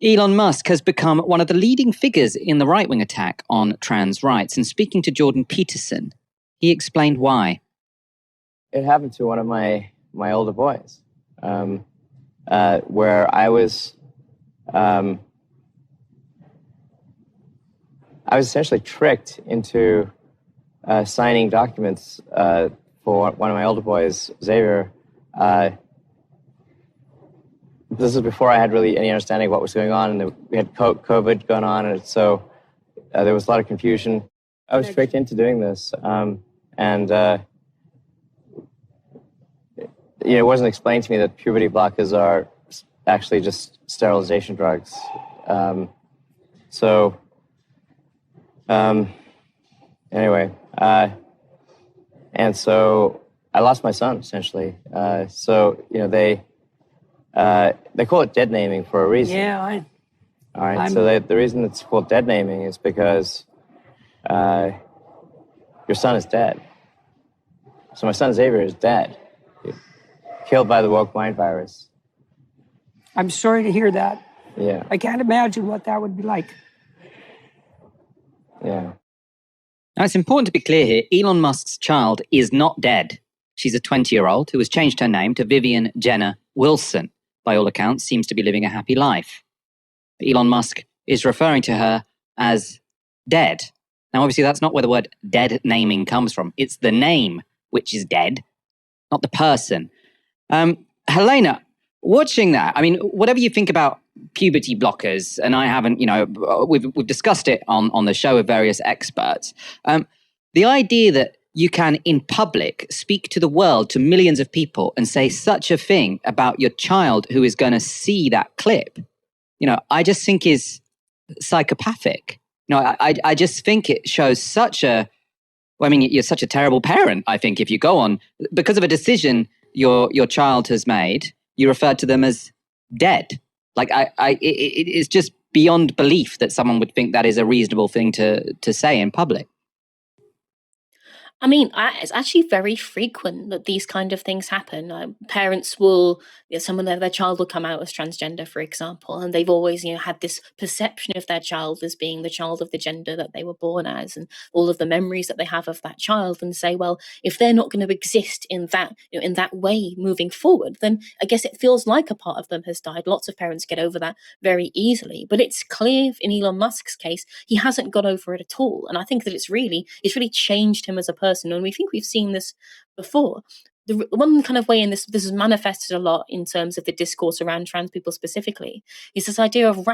Elon Musk has become one of the leading figures in the right-wing attack on trans rights. And speaking to Jordan Peterson, he explained why. It happened to one of my older boys, where I was essentially tricked into signing documents for one of my older boys, Xavier. This is before I had really any understanding of what was going on, and we had COVID going on, and so there was a lot of confusion. I was tricked into doing this, and it wasn't explained to me that puberty blockers are actually just sterilization drugs. Anyway, and so I lost my son, essentially. They call it dead naming for a reason. Yeah, All right, so the reason it's called dead naming is because your son is dead. So my son Xavier is dead, killed by the woke mind virus. I'm sorry to hear that. Yeah. I can't imagine what that would be like. Yeah. Now, it's important to be clear here. Elon Musk's child is not dead. She's a 20-year-old who has changed her name to Vivian Jenner Wilson. By all accounts, seems to be living a happy life. Elon Musk is referring to her as dead. Now, obviously, that's not where the word dead naming comes from. It's the name which is dead, not the person. Helena, watching that, I mean, whatever you think about puberty blockers, and I haven't, we've discussed it on the show with various experts. The idea that you can, in public, speak to the world, to millions of people, and say such a thing about your child who is going to see that clip, I just think is psychopathic. I just think it shows you're such a terrible parent, I think, if you go on, because of a decision your child has made, you refer to them as dead. It is just beyond belief that someone would think that is a reasonable thing to say in public. I mean, it's actually very frequent that these kind of things happen. Parents will, someone their child will come out as transgender, for example, and they've always, had this perception of their child as being the child of the gender that they were born as, and all of the memories that they have of that child, and say, well, if they're not going to exist in that, in that way moving forward, then I guess it feels like a part of them has died. Lots of parents get over that very easily, but it's clear in Elon Musk's case, he hasn't got over it at all, and I think that it's really changed him as a person. And we think we've seen this before. The one kind of way in this is manifested a lot in terms of the discourse around trans people specifically, is this idea of